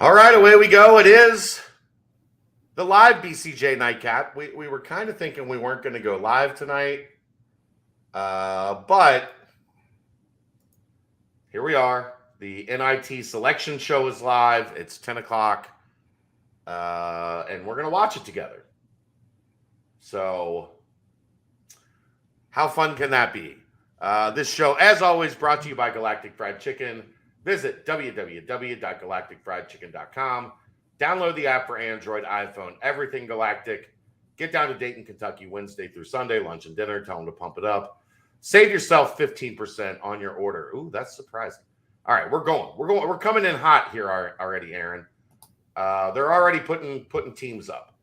All right, away we go. It is the live BCJ nightcap. We were kind of thinking we weren't going to go live tonight, but here we are. The NIT selection show is live. It's 10 o'clock, and we're going to watch it together. So how fun can that be? This show, as always, brought to you by Galactic Fried Chicken. Visit www.galacticfriedchicken.com. Download the app for Android, iPhone, everything Galactic. Get down to Dayton, Kentucky, Wednesday through Sunday, lunch and dinner. Tell them to pump it up. Save yourself 15% on your order. Ooh, that's surprising. All right, we're going. We're coming in hot here already, Aaron. They're already putting teams up.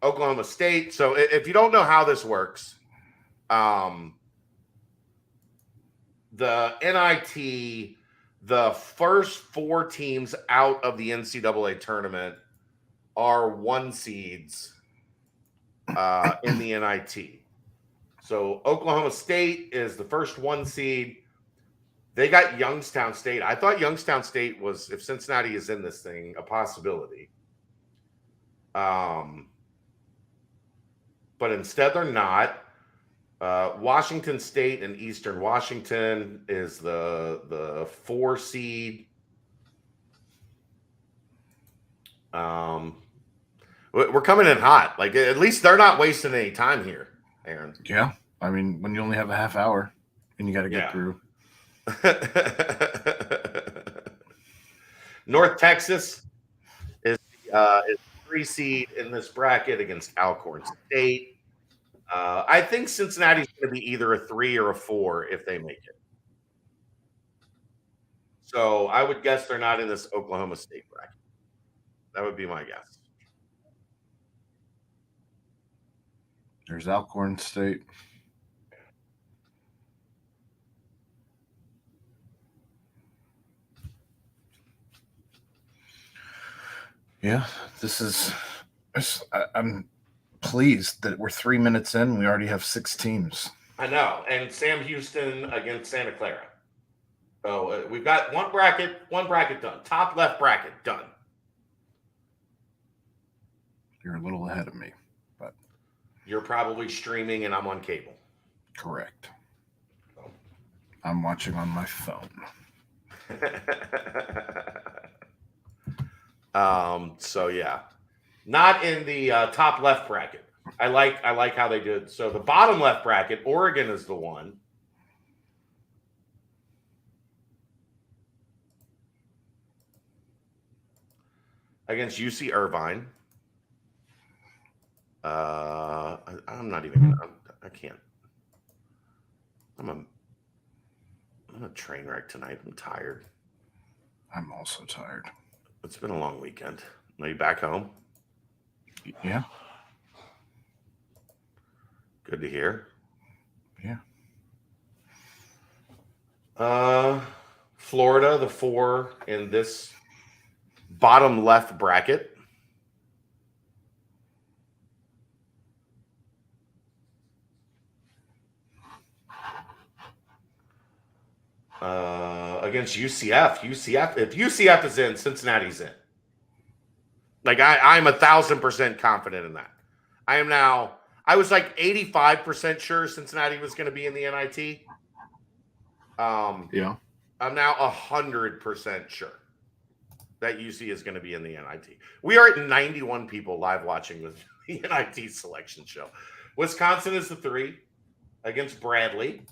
Oklahoma State. So if you don't know how this works, the NIT, the first four teams out of the NCAA tournament are one seeds in the NIT. So Oklahoma State is the first one seed. They got Youngstown State. I thought Youngstown State was, if Cincinnati is in this thing, a possibility. But instead they're not. Washington State and Eastern Washington is the 4 seed. We're coming in hot. Like, at least they're not wasting any time here, Aaron. Yeah. I mean, when you only have a half hour and you got to get through. North Texas is 3 seed in this bracket against Alcorn State. I think Cincinnati's going to be either a 3 or a 4 if they make it. So I would guess they're not in this Oklahoma State bracket. That would be my guess. There's Alcorn State. Yeah, I'm pleased that we're 3 minutes in. We already have 6 teams. I know. And Sam Houston against Santa Clara. So we've got one bracket done. Top left bracket done. You're a little ahead of me, but you're probably streaming and I'm on cable. Correct. So. I'm watching on my phone. So yeah. Not in the top left bracket. I like how they did. So the bottom left bracket, Oregon is the one. Against UC Irvine. I'm not even gonna, I can't. I'm a train wreck tonight. I'm tired. I'm also tired. It's been a long weekend. Are you back home? Yeah. Good to hear. Yeah. Florida, the 4 in this bottom left bracket. Against UCF. If UCF is in, Cincinnati's in. Like, I'm 1,000% confident in that. I was like 85% sure Cincinnati was going to be in the NIT. Yeah. I'm now 100% sure that UC is going to be in the NIT. We are at 91 people live watching the NIT selection show. Wisconsin is the 3 against Bradley.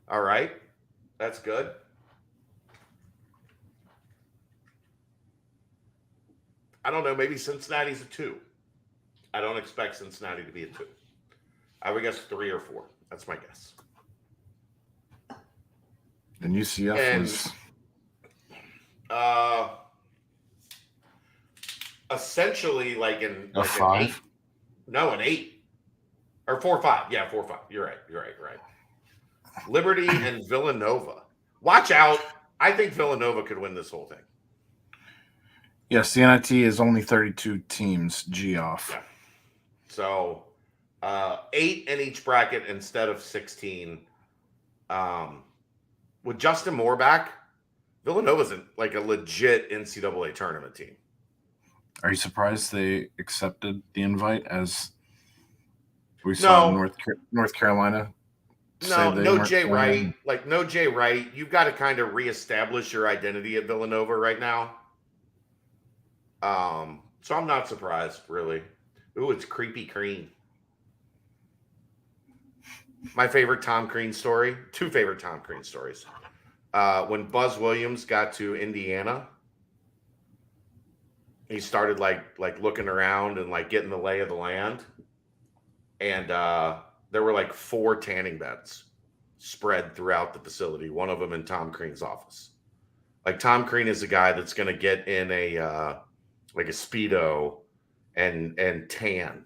All right. That's good. I don't know. Maybe Cincinnati's a 2. I don't expect Cincinnati to be a 2. I would guess 3 or 4. That's my guess. And UCF was essentially like an 5. An 8. No, an 8 or 4-5. Yeah, 4-5. You're right. Liberty and Villanova. Watch out. I think Villanova could win this whole thing. Yes, the NIT is only 32 teams. G off. Yeah. So 8 in each bracket instead of 16. With Justin Moore back, Villanova's like a legit NCAA tournament team. Are you surprised they accepted the invite as we saw North Carolina say they no weren't Jay Wright. playing? Like, no Jay Wright. You've got to kind of reestablish your identity at Villanova right now. So I'm not surprised, really. Ooh, it's Creepy Crean. My favorite Tom Crean story. Two favorite Tom Crean stories. When Buzz Williams got to Indiana, he started like looking around and like getting the lay of the land. And there were like 4 tanning beds spread throughout the facility, one of them in Tom Crean's office. Like, Tom Crean is a guy that's going to get in a like a Speedo and tan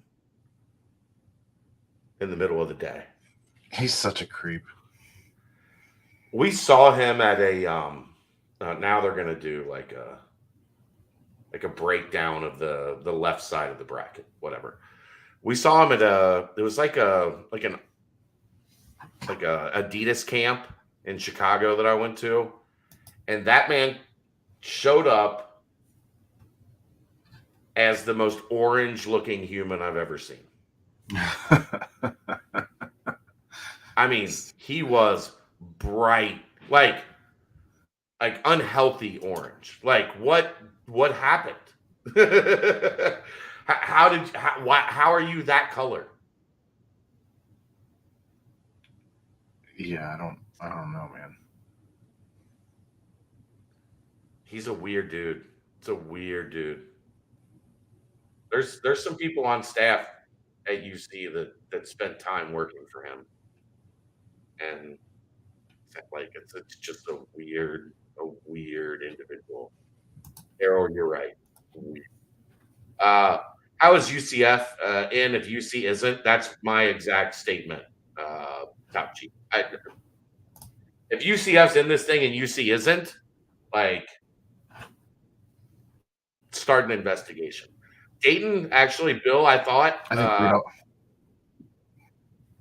in the middle of the day. He's such a creep. We saw him at a now they're going to do like a breakdown of the left side of the bracket, whatever. We saw him at it was like a Adidas camp in Chicago that I went to, and that man showed up as the most orange looking human I've ever seen. I mean, he was bright, like unhealthy orange. Like, what happened? How are you that color? Yeah, I don't know, man. He's a weird dude. It's a weird dude. There's some people on staff at UC that spent time working for him, and like it's just a weird individual. Errol, you're right. Weird. How is UCF in if UC isn't? That's my exact statement. Top Chief. If UCF's in this thing and UC isn't, like, start an investigation. Dayton, actually, Bill, I thought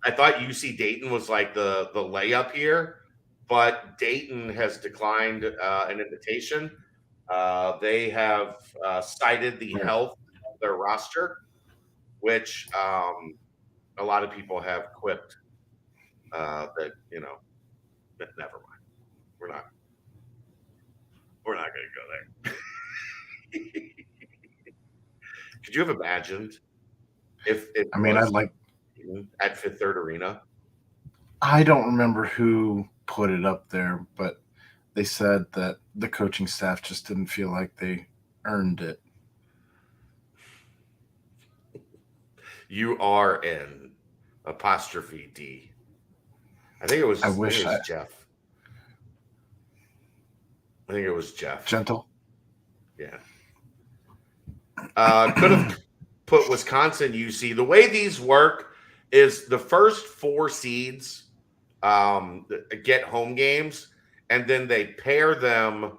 UC Dayton was like the layup here, but Dayton has declined an invitation. They have cited the health of their roster, which a lot of people have quipped that, but never mind. We're not going to go there. Could you have imagined if it I'd like at Fifth Third Arena? I don't remember who put it up there, but they said that the coaching staff just didn't feel like they earned it. You are in apostrophe D. I think it was. Jeff. I think it was Jeff. Gentle. Yeah. Could have put Wisconsin, UC. The way these work is the first 4 seeds get home games, and then they pair them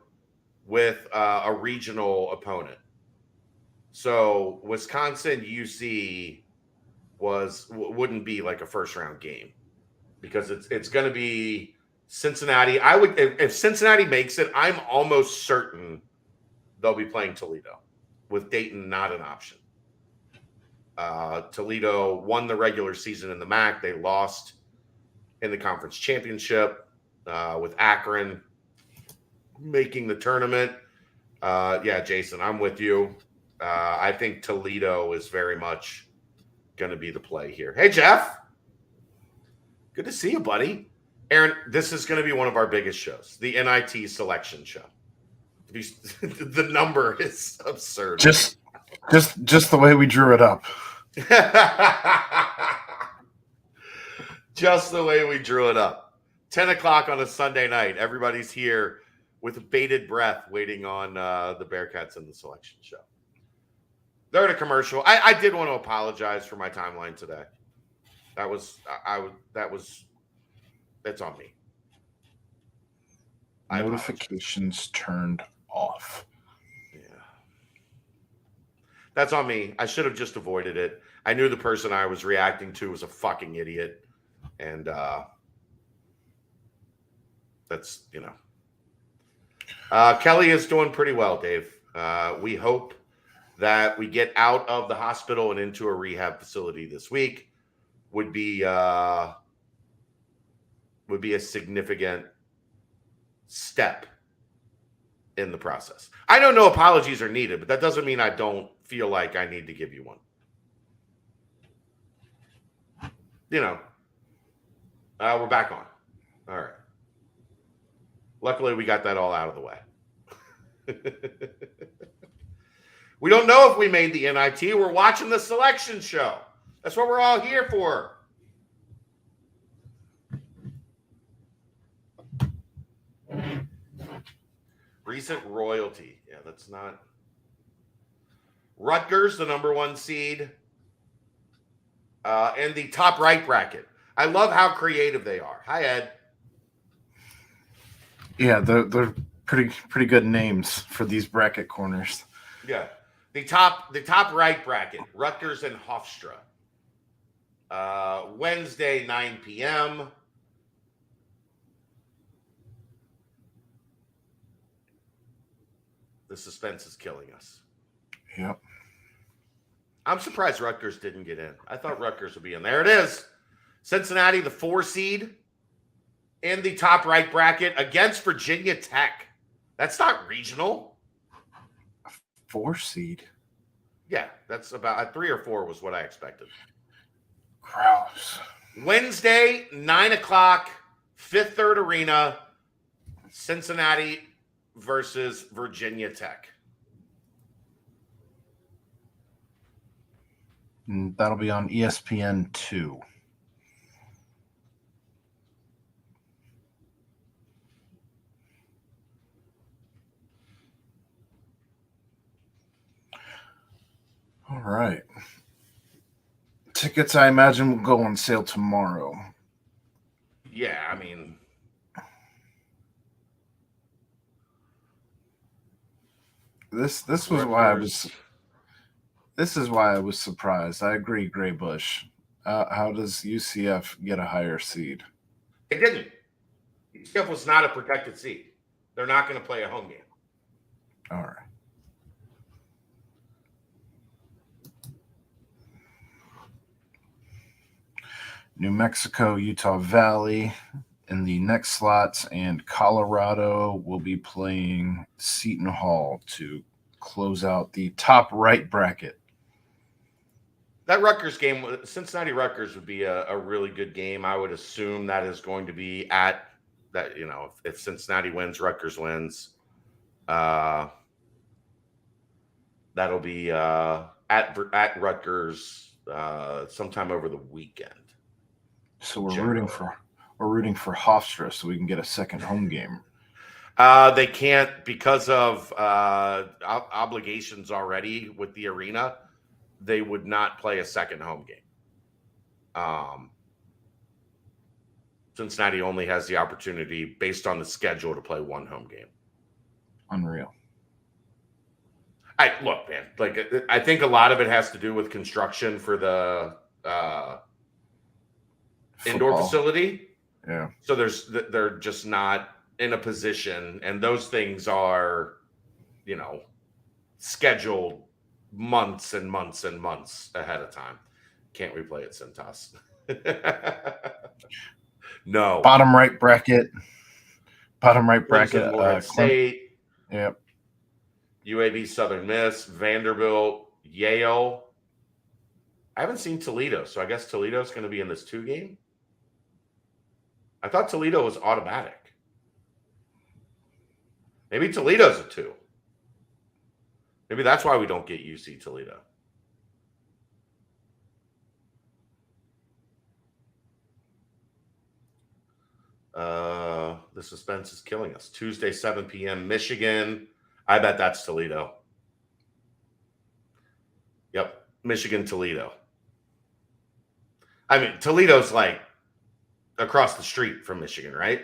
with a regional opponent. So Wisconsin, UC wouldn't be like a first round game because it's going to be Cincinnati. I would if Cincinnati makes it, I'm almost certain they'll be playing Toledo, with Dayton not an option. Toledo won the regular season in the MAC. They lost in the conference championship with Akron making the tournament. Yeah, Jason, I'm with you. I think Toledo is very much going to be the play here. Hey, Jeff. Good to see you, buddy. Aaron, this is going to be one of our biggest shows, the NIT selection show. The number is absurd. Just the way we drew it up. Just the way we drew it up. 10 o'clock on a Sunday night. Everybody's here with bated breath waiting on the Bearcats in the selection show. They're in a commercial. I did want to apologize for my timeline today. That's on me. Notifications turned off. Yeah. That's on me. I should have just avoided it. I knew the person I was reacting to was a fucking idiot. And that's, Kelly is doing pretty well, Dave. We hope that we get out of the hospital and into a rehab facility this week. Would be a significant step in the process. I know no apologies are needed, but that doesn't mean I don't feel like I need to give you one. We're back on. All right. Luckily, we got that all out of the way. We don't know if we made the NIT. We're watching the selection show. That's what we're all here for. Recent royalty. Yeah, that's not. Rutgers, the number 1 seed. And the top right bracket. I love how creative they are. Hi, Ed. Yeah, they're pretty good names for these bracket corners. Yeah. The top right bracket, Rutgers and Hofstra. Wednesday, 9 p.m. The suspense is killing us. Yep. I'm surprised Rutgers didn't get in. I thought Rutgers would be in. There it is. Cincinnati, the 4 seed in the top right bracket against Virginia Tech. That's not regional. 4 seed? Yeah, that's about 3 or 4 was what I expected. Gross. Wednesday, 9 o'clock, Fifth Third Arena, Cincinnati versus Virginia Tech. And that'll be on ESPN 2. All right. Tickets, I imagine, will go on sale tomorrow. Yeah, I mean, this was why I was. This is why I was surprised. I agree, Graybush. How does UCF get a higher seed? It didn't. UCF was not a protected seed. They're not going to play a home game. All right. New Mexico, Utah Valley in the next slots, and Colorado will be playing Seton Hall to close out the top right bracket. That Rutgers game, Cincinnati Rutgers, would be a really good game. I would assume that is going to be at that. If Cincinnati wins, Rutgers wins. That'll be at Rutgers sometime over the weekend. So we're rooting for Hofstra so we can get a second home game. They can't because of obligations already with the arena. They would not play a second home game. Cincinnati only has the opportunity, based on the schedule, to play 1 home game. Unreal. Look, man. I think a lot of it has to do with construction for the indoor facility. Yeah. So they're just not in a position, and those things are, scheduled months and months and months ahead of time. Can't replay at Cintas. No. Bottom right bracket. Morgan State. Yep. UAB Southern Miss, Vanderbilt, Yale. I haven't seen Toledo, so I guess Toledo's going to be in this 2 game. I thought Toledo was automatic. Maybe Toledo's a 2. Maybe that's why we don't get UC Toledo. The suspense is killing us. Tuesday, 7 p.m., Michigan. I bet that's Toledo. Yep, Michigan, Toledo. I mean, Toledo's like across the street from Michigan, right?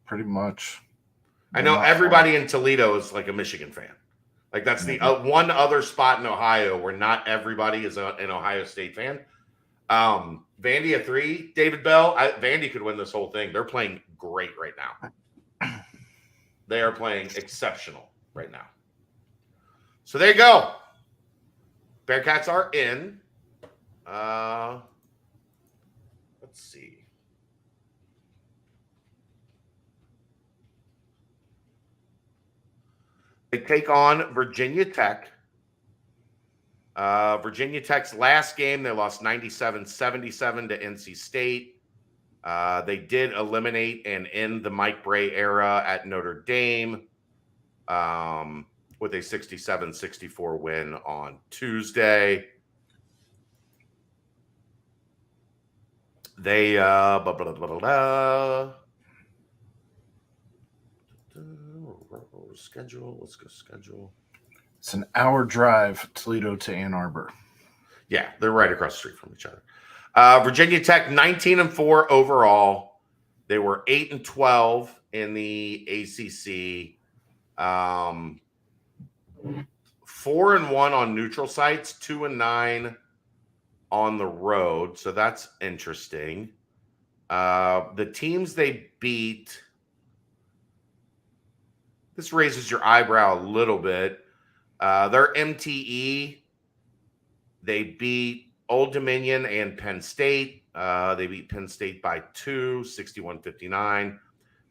Pretty much. I know everybody in Toledo is like a Michigan fan. Like that's the one other spot in Ohio where not everybody is an Ohio State fan. Vandy at 3. David Bell. Vandy could win this whole thing. They're playing great right now. They are playing exceptional right now. So there you go. Bearcats are in. Let's see. They take on Virginia Tech. Virginia Tech's last game, they lost 97-77 to NC State. They did eliminate and end the Mike Bray era at Notre Dame with a 67-64 win on Tuesday. They schedule. Let's go schedule. It's an hour drive, Toledo to Ann Arbor. Yeah, they're right across the street from each other. Virginia Tech 19-4 overall. They were 8-12 in the ACC. 4-1 on neutral sites, 2-9 on the road. So that's interesting. The teams they beat. This raises your eyebrow a little bit. Their MTE, they beat Old Dominion and Penn State. They beat Penn State by 2, 61-59.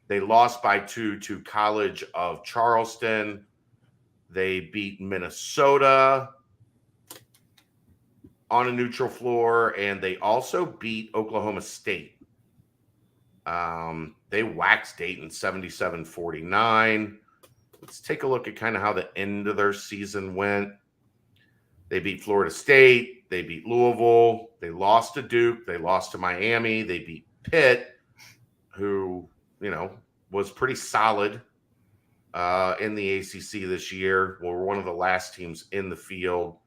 They lost by 2 to College of Charleston. They beat Minnesota on a neutral floor, and they also beat Oklahoma State. They waxed Dayton 77-49. Let's take a look at kind of how the end of their season went. They beat Florida State. They beat Louisville. They lost to Duke. They lost to Miami. They beat Pitt, who, was pretty solid in the ACC this year. Well, we're one of the last teams in the field.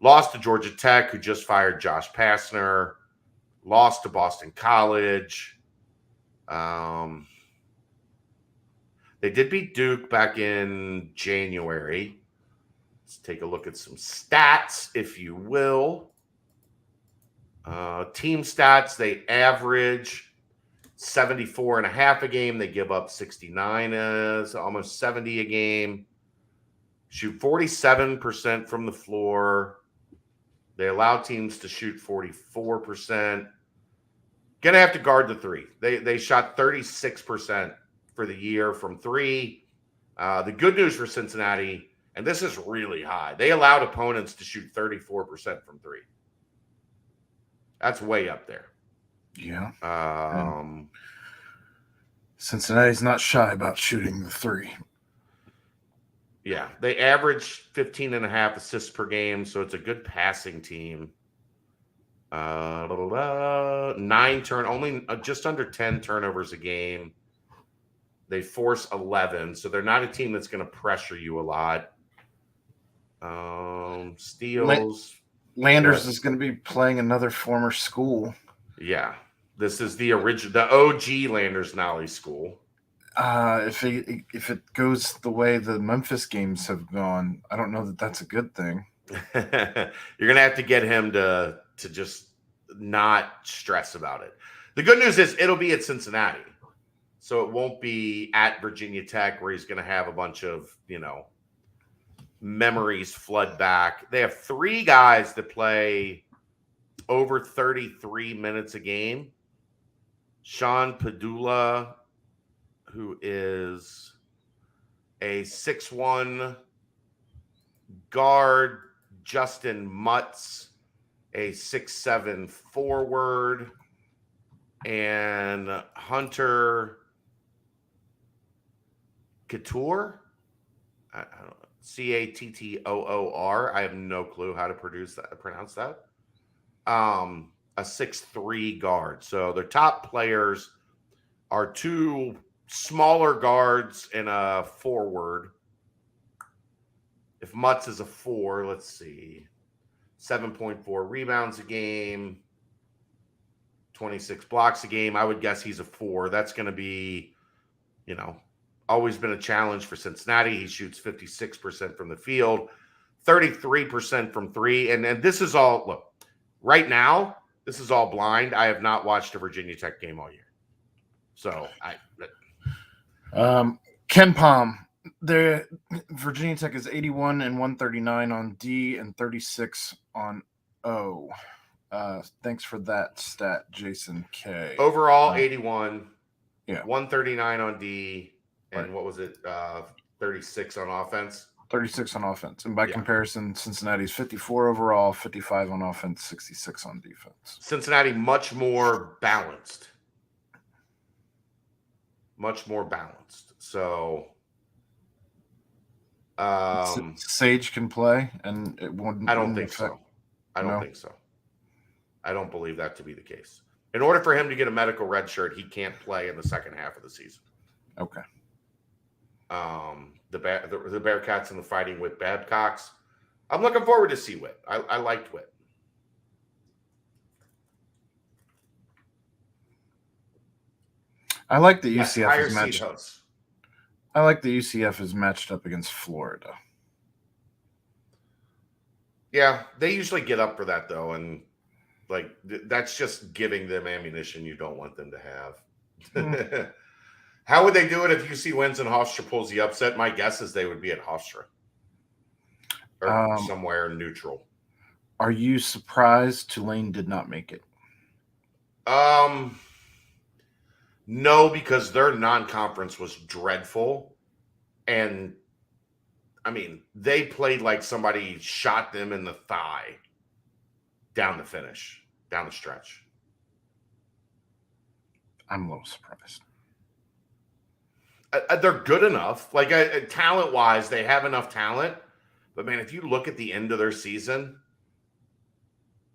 Lost to Georgia Tech, who just fired Josh Pastner. Lost to Boston College. They did beat Duke back in January. Let's take a look at some stats, if you will. Team stats, they average 74.5 a game. They give up 69, almost 70 a game. Shoot 47% from the floor. They allow teams to shoot 44%. Gonna have to guard the 3. They shot 36% for the year from 3. The good news for Cincinnati, and this is really high, they allowed opponents to shoot 34% from 3. That's way up there. Yeah. Cincinnati's not shy about shooting the 3. Yeah, they average 15.5 assists per game, so it's a good passing team. Only just under 10 turnovers a game. They force 11, so they're not a team that's going to pressure you a lot. Steals. Landers is going to be playing another former school. Yeah, this is the OG Landers Nolly school. If it goes the way the Memphis games have gone, I don't know that that's a good thing. You're going to have to get him to just not stress about it. The good news is it'll be at Cincinnati. So it won't be at Virginia Tech where he's going to have a bunch of, memories flood back. They have 3 guys that play over 33 minutes a game. Sean Padula, who is a 6'1" guard. Justin Mutz, a 6'7" forward. And Hunter Couture, I don't know, Cattoor. I have no clue how to pronounce that. A 6'3" guard. So their top players are 2 smaller guards and a forward. If Mutz is a 4, let's see, 7.4 rebounds a game, 26 blocks a game. I would guess he's a 4. That's going to be, always been a challenge for Cincinnati. He shoots 56% from the field, 33% from 3. And this is all, look, right now, this is all blind. I have not watched a Virginia Tech game all year. So Ken Palm. The Virginia Tech is 81 and 139 on D and 36 on O. Thanks for that stat, Jason K. Overall, 81. Yeah. 139 on D. And Right. what was it? 36 on offense. 36 on offense. And by comparison, Cincinnati's 54 overall, 55 on offense, 66 on defense. Cincinnati much more balanced. Much more balanced. So Sage can play, and it wouldn't. I don't think so. I don't think so. I don't believe that to be the case. In order for him to get a medical red shirt, he can't play in the second half of the season. Okay. The Bearcats and the Fighting Wit Babcocks. I'm looking forward to see Wit. I liked Wit. I like that UCF is matched. Hosts. I like that UCF is matched up against Florida. Yeah, they usually get up for that though, and like that's just giving them ammunition you don't want them to have. How would they do it if UC wins and Hofstra pulls the upset? My guess is they would be at Hofstra or somewhere neutral. Are you surprised Tulane did not make it? No, because their non-conference was dreadful. And, I mean, they played like somebody shot them in the thigh down the finish, down the stretch. I'm a little surprised. They're good enough. Like, talent-wise, they have enough talent. But, man, if you look at the end of their season,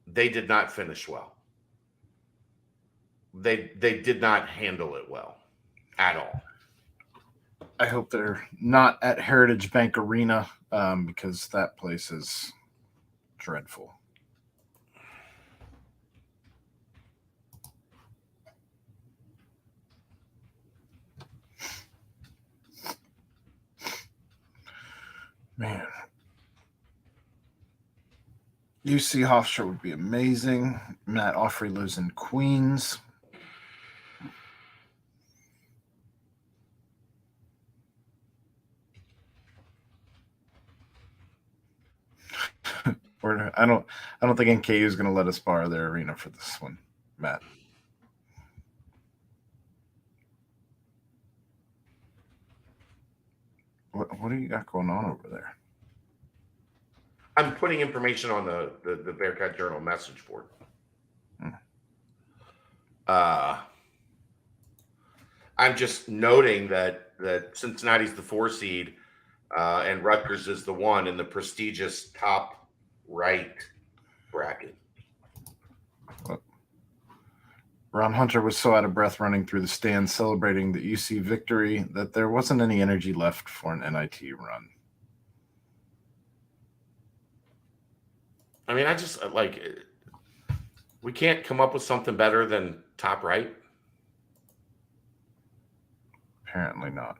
they did not finish well. They did not handle it well at all. I hope they're not at Heritage Bank Arena because that place is dreadful. Man. UC Hofstra would be amazing. Matt Offrey lives in Queens. I don't think NKU is going to let us borrow their arena for this one, Matt. What do you got going on over there? I'm putting information on the Bearcat Journal message board. I'm just noting that Cincinnati's the 4 seed and Rutgers is the 1 in the prestigious top right bracket. Ron Hunter was so out of breath running through the stands celebrating the UC victory that there wasn't any energy left for an NIT run. I mean, I just like we can't come up with something better than top right. Apparently not.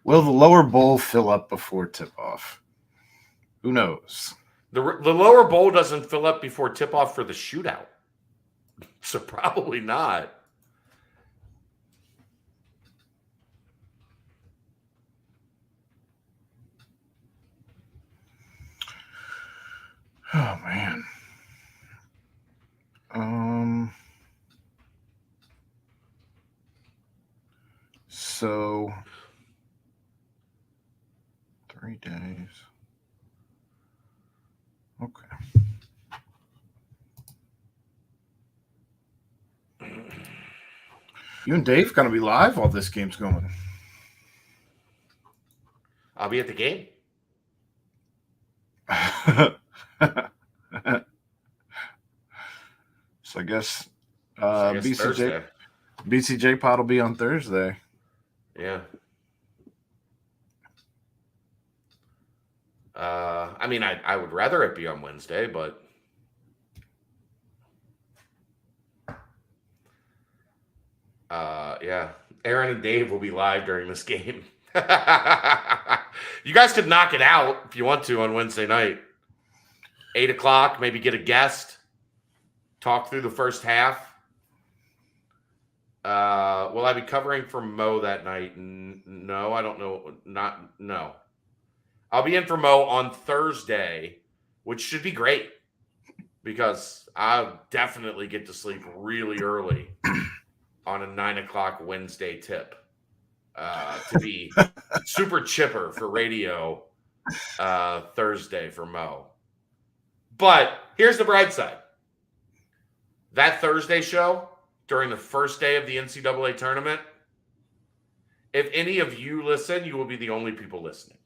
Will the lower bowl fill up before tip-off? Who knows? The lower bowl doesn't fill up before tip-off for the shootout. So probably not. Oh, man. So 3 days. Okay. You and Dave going to be live while this game's going. I'll be at the game. So I guess Thursday. BCJ pod will be on Thursday. Yeah. I mean, I would rather it be on Wednesday, but yeah, Aaron and Dave will be live during this game. You guys could knock it out if you want to on Wednesday night. 8 o'clock, maybe get a guest. Talk through the first half. Will I be covering for Mo that night? No, I don't know. No. I'll be in for Mo on Thursday, which should be great because I'll definitely get to sleep really early on a 9 o'clock Wednesday tip to be super chipper for radio Thursday for Mo. But here's the bright side. That Thursday show during the first day of the NCAA tournament, if any of you listen, you will be the only people listening.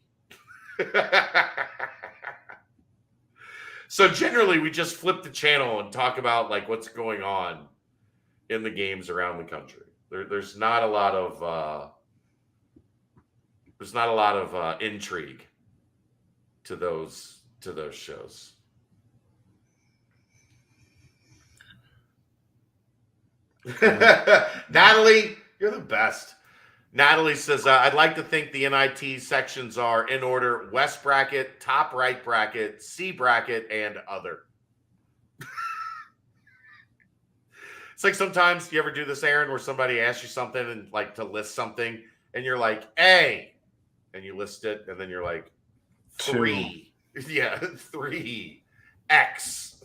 So generally, we just flip the channel and talk about like what's going on in the games around the country. There's not a lot of intrigue to those shows. Natalie, you're the best. Natalie says, I'd like to think the NIT sections are in order: West bracket, top right bracket, C bracket, and other. It's like sometimes you ever do this, Aaron, where somebody asks you something and like to list something, and you're like, A, and you list it, and then you're like, 3. Yeah, 3. X.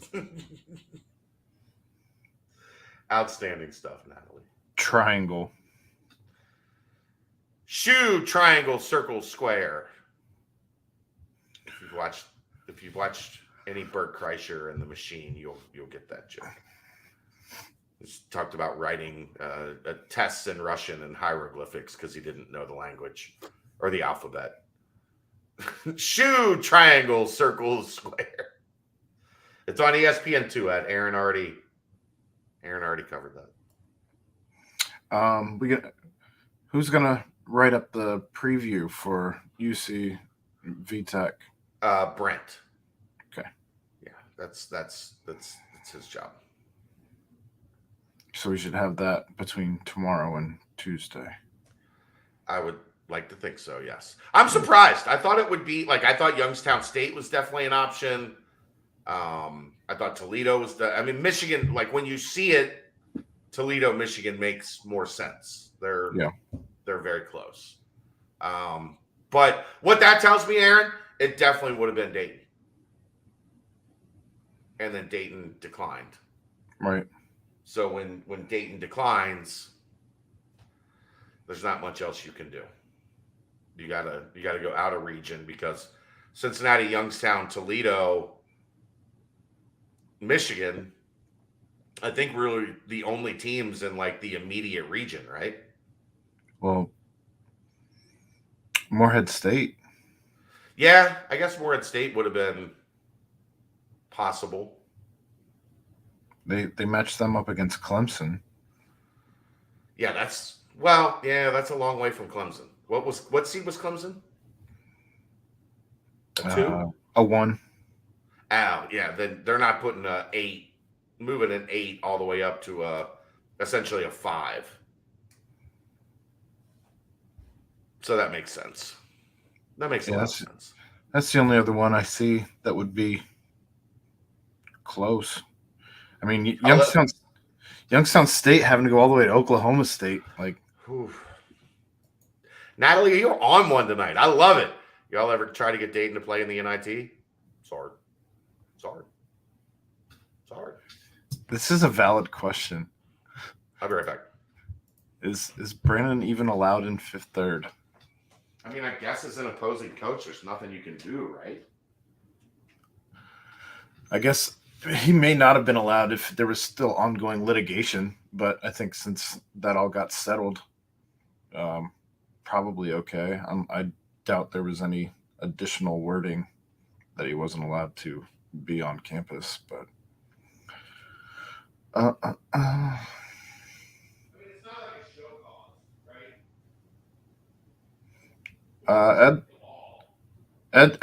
Outstanding stuff, Natalie. Triangle. Shoe, triangle, circle, square. If you've watched any Bert Kreischer and the Machine, you'll get that joke. He's talked about writing tests in Russian and hieroglyphics because he didn't know the language or the alphabet. Shoe, triangle, circle, square. It's on ESPN2. Aaron already covered that. Who's gonna write up the preview for UC VTech? Brent. Okay. Yeah, that's his job. So we should have that between tomorrow and Tuesday. I would like to think so, yes. I'm surprised. I thought it would be I thought Youngstown State was definitely an option. I thought Toledo was Michigan, when you see it, Toledo, Michigan makes more sense. They're very close. But what that tells me, Aaron, it definitely would have been Dayton. And then Dayton declined. Right. So when Dayton declines, there's not much else you can do. You gotta go out of region because Cincinnati, Youngstown, Toledo, Michigan, I think really the only teams in the immediate region, right? Well, Morehead State. Yeah, I guess Morehead State would have been possible. They matched them up against Clemson. Yeah, that's a long way from Clemson. What seed was Clemson? A 2? A 1. Oh, yeah. Then they're not putting moving an 8 all the way up to essentially a 5. So that makes sense. That makes a lot of sense. That's the only other one I see that would be close. I mean, Youngstown State having to go all the way to Oklahoma State. Natalie, you're on one tonight. I love it. Y'all ever try to get Dayton to play in the NIT? It's hard. This is a valid question. I'll be right back. Is Brandon even allowed in Fifth Third? I mean, I guess as an opposing coach, there's nothing you can do, right? I guess he may not have been allowed if there was still ongoing litigation, but I think since that all got settled, probably okay. I doubt there was any additional wording that he wasn't allowed to be on campus, but I mean, it's not like a show cause, right?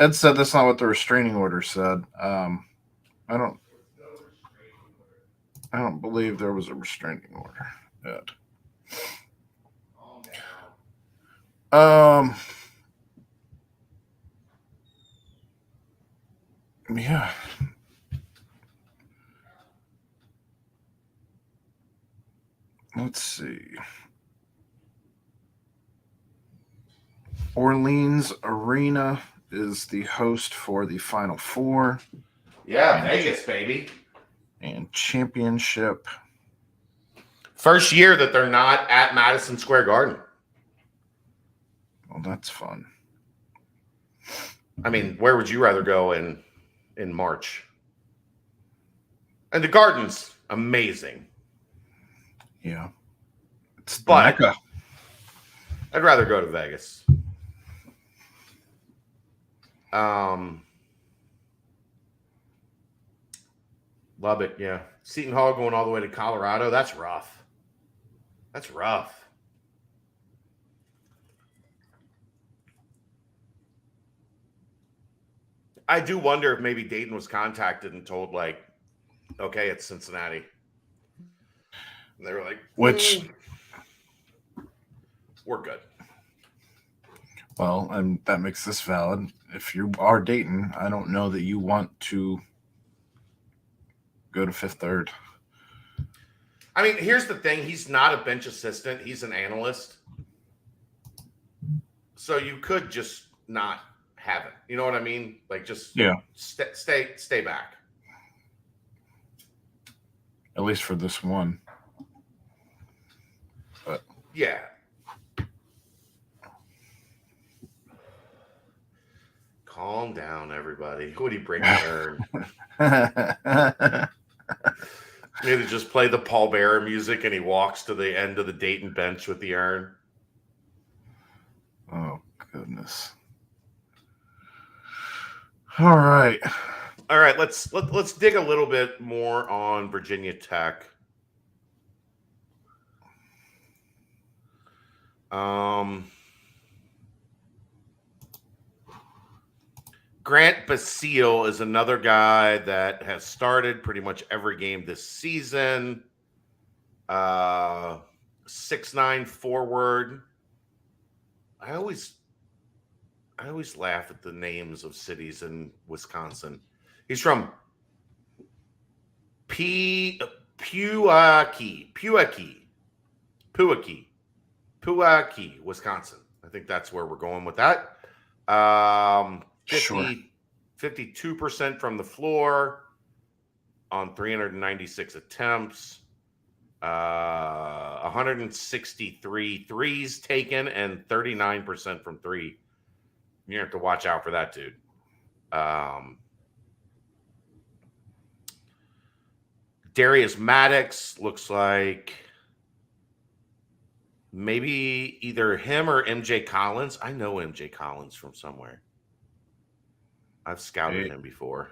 Ed said that's not what the restraining order said. I don't believe there was a restraining order, Ed. Yeah. Let's see. Orleans Arena is the host for the Final Four. Yeah, Vegas, baby. And championship. First year that they're not at Madison Square Garden. Well, that's fun. I mean, where would you rather go in March? And the Garden's amazing. Yeah. It's the But Mecca. I'd rather go to Vegas. Lubbock, yeah. Seton Hall going all the way to Colorado. That's rough. That's rough. I do wonder if maybe Dayton was contacted and told, like, okay, it's Cincinnati. And they were like, Which, we're good. Well, and that makes this valid. If you are Dayton, I don't know that you want to go to Fifth Third. I mean, here's the thing. He's not a bench assistant. He's an analyst. So you could just not have it. You know what I mean? Like, just stay back. At least for this one. But yeah. Calm down, everybody. What do you bring to Aaron? You need to just play the Paul Bearer music and he walks to the end of the Dayton bench with the urn. Oh, goodness. All right. Let's dig a little bit more on Virginia Tech. Grant Basile is another guy that has started pretty much every game this season. 6'9" forward. I always laugh at the names of cities in Wisconsin. He's from Pewaukee, Wisconsin. I think that's where we're going with that. 52% from the floor on 396 attempts. 163 threes taken and 39% from three. You have to watch out for that dude. Darius Maddox looks like maybe either him or MJ Collins. I know MJ Collins from somewhere. I've scouted him before.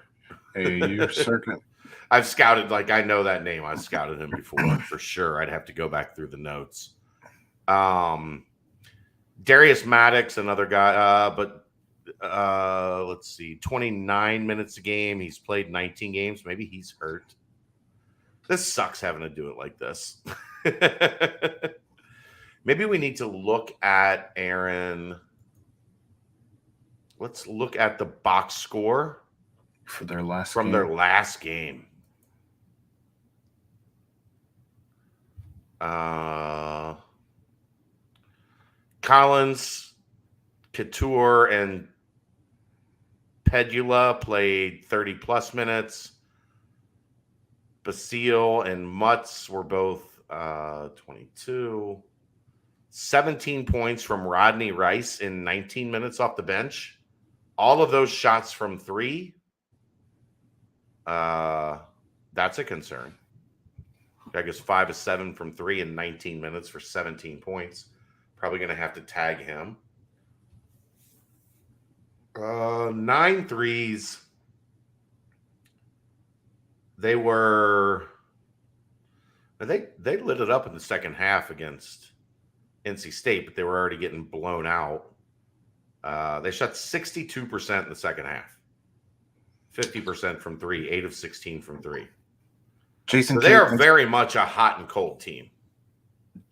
Hey, you circuit. I've scouted, like, I know that name. I've scouted him before for sure. I'd have to go back through the notes. Darius Maddox, another guy, but let's see, 29 minutes a game. He's played 19 games. Maybe he's hurt. This sucks having to do it like this. Maybe we need to look at Aaron. Let's look at the box score for their last their last game. Collins, Couture, and Pedula played 30-plus minutes. Basile and Mutz were both 22. 17 points from Rodney Rice in 19 minutes off the bench. All of those shots from three. That's a concern. I guess 5 of 7 from three in 19 minutes for 17 points. Probably going to have to tag him. 9 threes. They lit it up in the second half against NC State, but they were already getting blown out. They shot 62% in the second half. 50% from three, 8 of 16 from three. Jason, so they are very much a hot and cold team.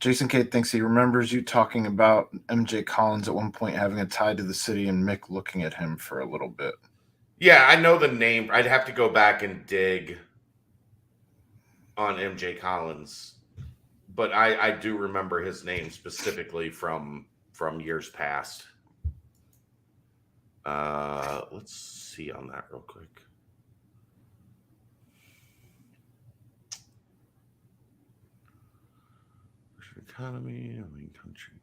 Jason K thinks he remembers you talking about MJ Collins at one point having a tie to the city and Mick looking at him for a little bit. Yeah, I know the name. I'd have to go back and dig on MJ Collins, but I do remember his name specifically from years past. Let's see on that real quick. Economy, main country.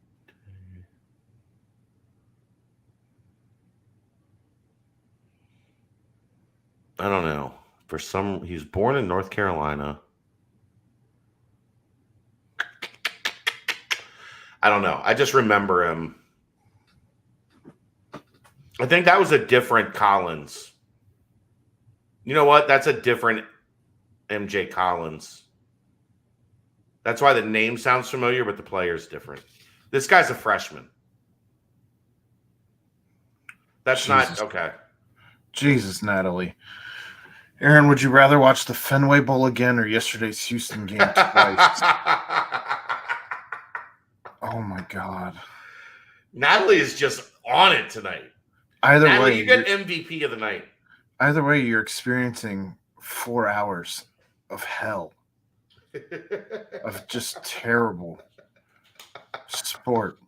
I don't know. He's born in North Carolina. I don't know. I just remember him. I think that was a different Collins. You know what? That's a different MJ Collins. That's why the name sounds familiar, but the player's different. This guy's a freshman. That's not okay. Jesus, Natalie. Aaron, would you rather watch the Fenway Bowl again or yesterday's Houston game twice? Oh my God. Natalie is just on it tonight. Either way, you get MVP of the night. Either way, you're experiencing 4 hours of hell. Of just terrible sport.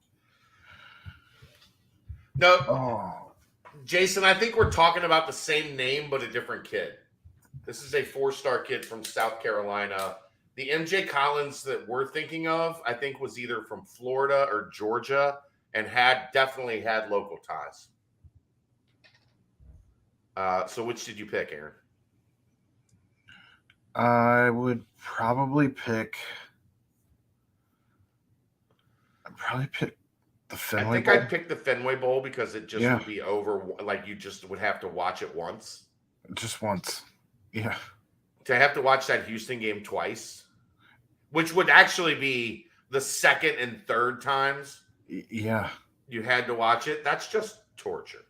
No. Oh. Jason, I think we're talking about the same name, but a different kid. This is a 4-star kid from South Carolina. The MJ Collins that we're thinking of, I think, was either from Florida or Georgia and definitely had local ties. So which did you pick, Aaron? I would probably pick. I'd probably pick the Fenway Bowl. I'd pick the Fenway Bowl because it just would be over. Like you just would have to watch it once. Just once. Yeah. To have to watch that Houston game twice, which would actually be the second and third times. Yeah. You had to watch it. That's just torture.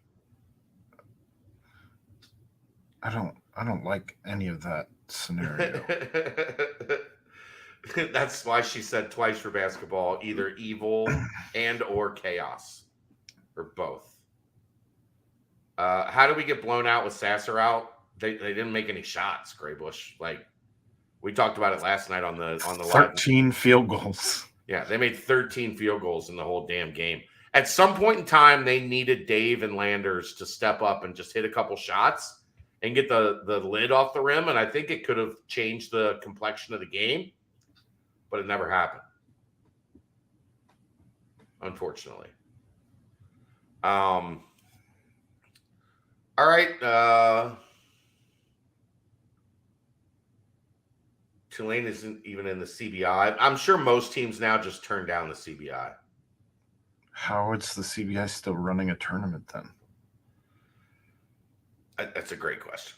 I don't like any of that scenario. That's why she said twice for basketball, either evil and or chaos, or both. How do we get blown out with Sasser out? They didn't make any shots, Graybush. Like we talked about it last night on the 13 live. Field goals. Yeah, they made 13 field goals in the whole damn game. At some point in time, they needed Dave and Landers to step up and just hit a couple shots and get the lid off the rim, and I think it could have changed the complexion of the game, but it never happened, unfortunately. All right. Tulane isn't even in the CBI. I'm sure most teams now just turn down the CBI. How is the CBI still running a tournament then? That's a great question.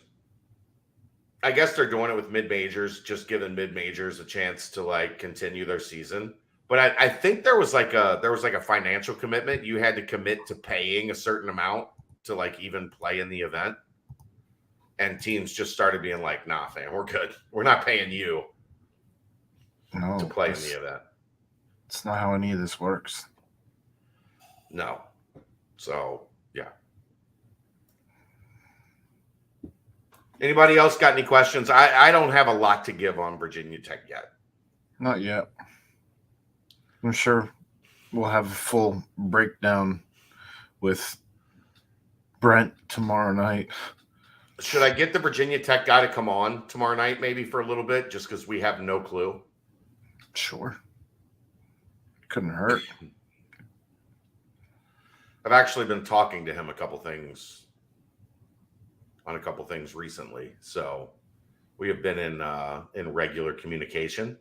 I guess they're doing it with mid-majors, just giving mid-majors a chance to like continue their season. But I think there was like a financial commitment. You had to commit to paying a certain amount to like even play in the event. And teams just started being like, nah, fam, we're good. We're not paying you to play in the event. It's not how any of this works. No. So, yeah. Anybody else got any questions? I don't have a lot to give on Virginia Tech yet. Not yet. I'm sure we'll have a full breakdown with Brent tomorrow night. Should I get the Virginia Tech guy to come on tomorrow night maybe for a little bit just because we have no clue? Sure. Couldn't hurt. I've actually been talking to him on a couple things recently. So we have been in regular communication.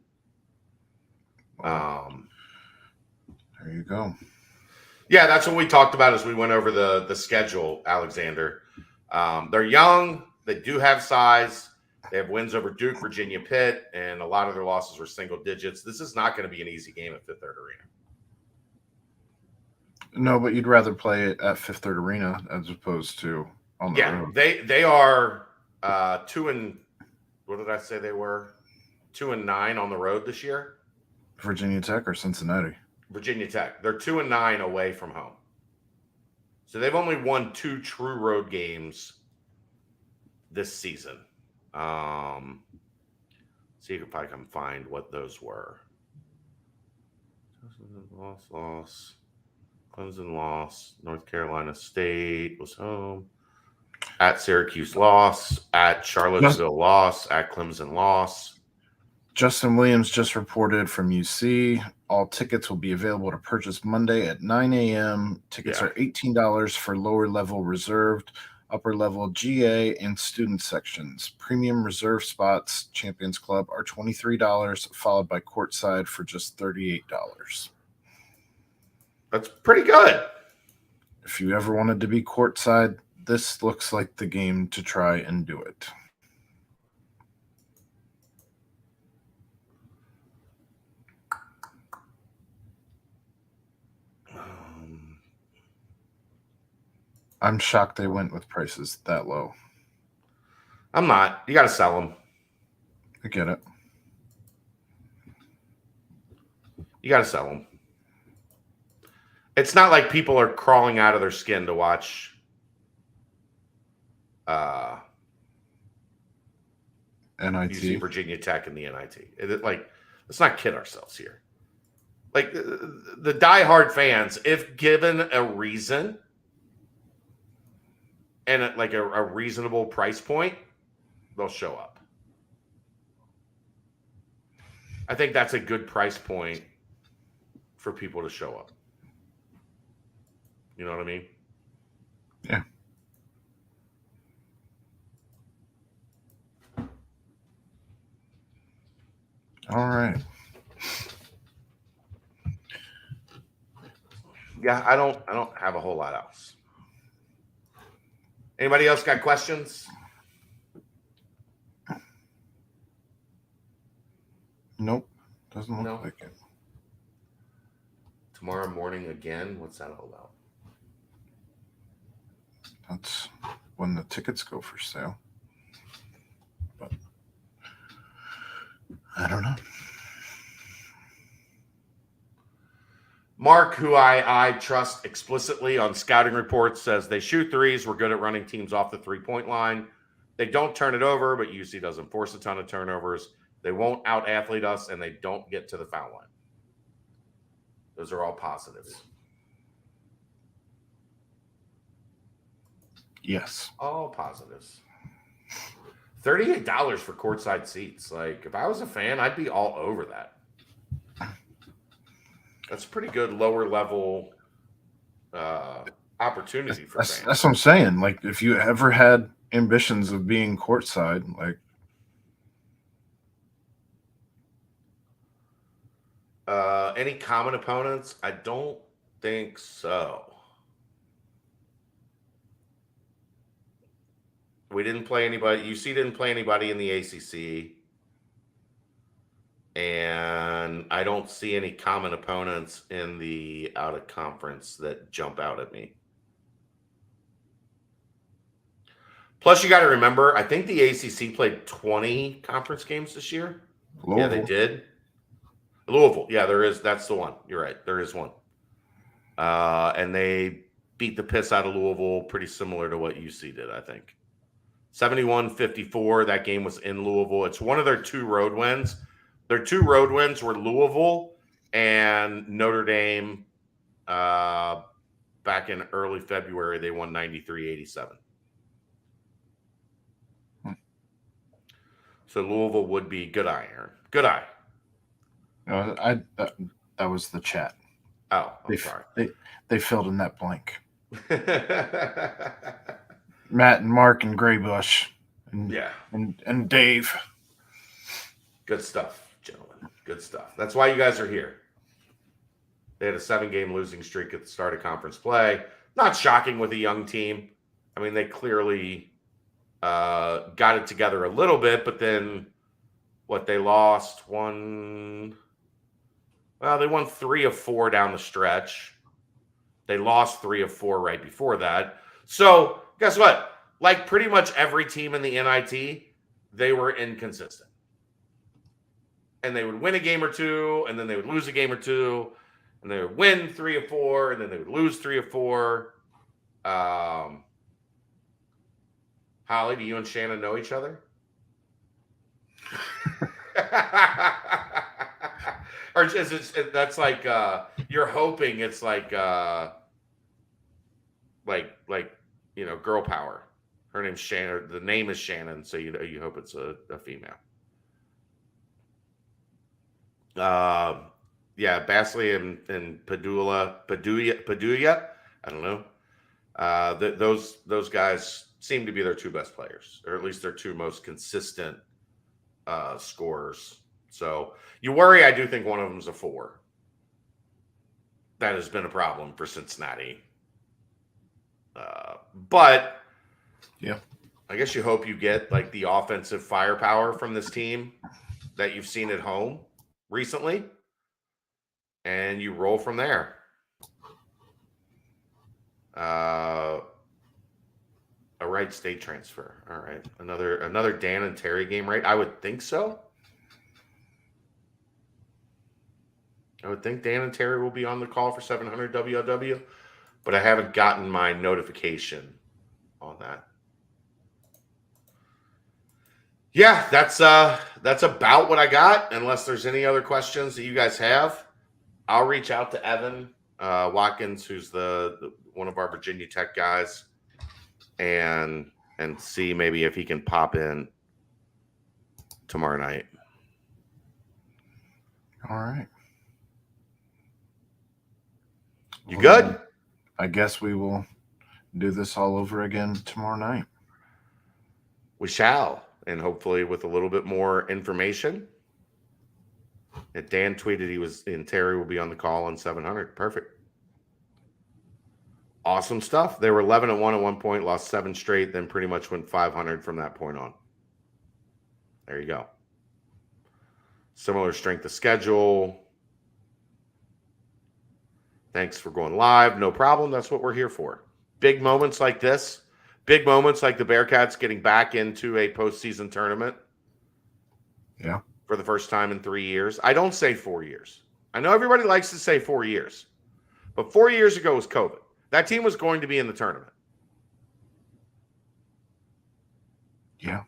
There you go. Yeah, that's what we talked about as we went over the schedule, Alexander. They're young. They do have size. They have wins over Duke, Virginia, Pitt, and a lot of their losses were single digits. This is not going to be an easy game at Fifth Third Arena. No, but you'd rather play it at Fifth Third Arena as opposed to on the road. They are 2 and what did I say they were? 2-9 on the road this year. Virginia Tech or Cincinnati? Virginia Tech. They're 2-9 away from home. So they've only won 2 true road games this season. See if I can find what those were. Loss. Clemson loss. North Carolina State was home. At Syracuse loss. At Charlottesville loss. At Clemson loss. Justin Williams just reported from UC. All tickets will be available to purchase Monday at 9 a.m. Tickets are $18 for lower level reserved, upper level GA, and student sections. Premium reserve spots, Champions Club, are $23, followed by courtside for just $38. That's pretty good. If you ever wanted to be courtside, this looks like the game to try and do it. I'm shocked they went with prices that low. I'm not. You got to sell them. I get it. You got to sell them. It's not like people are crawling out of their skin to watch NIT. UC Virginia Tech and the NIT. Let's not kid ourselves here. Like the diehard fans, if given a reason and a reasonable price point, they'll show up. I think that's a good price point for people to show up. You know what I mean? Yeah. All right. Yeah, I don't have a whole lot else. Anybody else got questions? Nope. Doesn't look like it. Tomorrow morning again? What's that all about? That's when the tickets go for sale. But I don't know. Mark, who I trust explicitly on scouting reports, says they shoot threes. We're good at running teams off the three-point line. They don't turn it over, but UC doesn't force a ton of turnovers. They won't out-athlete us, and they don't get to the foul line. Those are all positives. Yes. All positives. $38 for courtside seats. Like, if I was a fan, I'd be all over that. That's a pretty good lower level opportunity for fans. That's what I'm saying. Like, if you ever had ambitions of being courtside, like, any common opponents? I don't think so. We didn't play anybody. UC didn't play anybody in the ACC. And I don't see any common opponents in the out of conference that jump out at me. Plus, you got to remember, I think the ACC played 20 conference games this year. Louisville. Yeah, they did. Louisville. Yeah, there is. That's the one. You're right. There is one. And they beat the piss out of Louisville, pretty similar to what UC did, I think. 71-54. That game was in Louisville. It's one of their 2 road wins. Their 2 road wins were Louisville and Notre Dame. Back in early February, they won 93-87. So Louisville would be good eye, Aaron. Good eye. That was the chat. Oh, I'm sorry. They filled in that blank. Matt and Mark and Graybush and Dave. Good stuff, gentlemen. Good stuff. That's why you guys are here. They had a 7-game losing streak at the start of conference play. Not shocking with a young team. I mean, they clearly got it together a little bit, but then they lost one. Well, they won 3 of 4 down the stretch. They lost 3 of 4 right before that. So guess what? Like pretty much every team in the NIT, they were inconsistent. and they would win a game or two, and then they would lose a game or two, and they would win 3 or 4, and then they would lose 3 or 4. Holly, do you and Shannon know each other? Or is it, that's like you're hoping it's like girl power. Her name's Shannon. The name is Shannon, so you hope it's a female. Yeah, Basley and Padula. I don't know. Those guys seem to be their 2 best players, or at least their 2 most consistent scorers. So you worry. I do think one of them is a 4. That has been a problem for Cincinnati. But yeah, I guess you hope you get like the offensive firepower from this team that you've seen at home recently, and you roll from there. A Wright State transfer. All right, another Dan and Terry game, right? I would think so. I would think Dan and Terry will be on the call for 700 WOW, but I haven't gotten my notification on that. Yeah, that's about what I got. Unless there's any other questions that you guys have, I'll reach out to Evan Watkins, who's the one of our Virginia Tech guys, and see maybe if he can pop in tomorrow night. All right. You good? I guess we will do this all over again tomorrow night. We shall, and hopefully with a little bit more information. And Dan tweeted he was in. Terry will be on the call on 700. Perfect. Awesome stuff. They were 11-1 at one point, lost 7 straight, then pretty much went 500 from that point on. There you go. Similar strength of schedule. Thanks for going live. No problem. That's what we're here for. Big moments like this. Big moments like the Bearcats getting back into a postseason tournament. Yeah. For the first time in 3 years. I don't say 4 years. I know everybody likes to say 4 years. But 4 years ago was COVID. That team was going to be in the tournament. Yeah.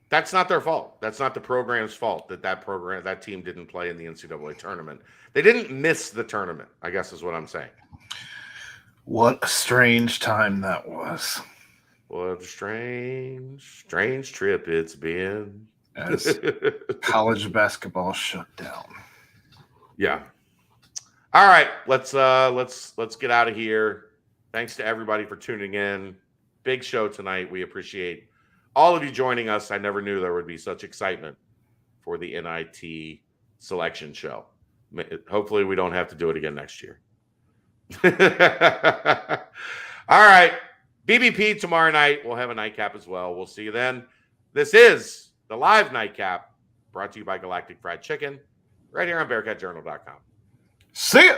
That's not their fault. That's not the program's fault that team didn't play in the NCAA tournament. They didn't miss the tournament, I guess is what I'm saying. What a strange time that was. What a strange trip it's been. As college basketball shut down. Yeah. All right, let's get out of here. Thanks to everybody for tuning in. Big show tonight. We appreciate all of you joining us. I never knew there would be such excitement for the NIT selection show. Hopefully we don't have to do it again next year. All right. BBP tomorrow night. We'll have a nightcap as well. We'll see you then. This is the live nightcap brought to you by Galactic Fried Chicken right here on BearcatJournal.com. See ya.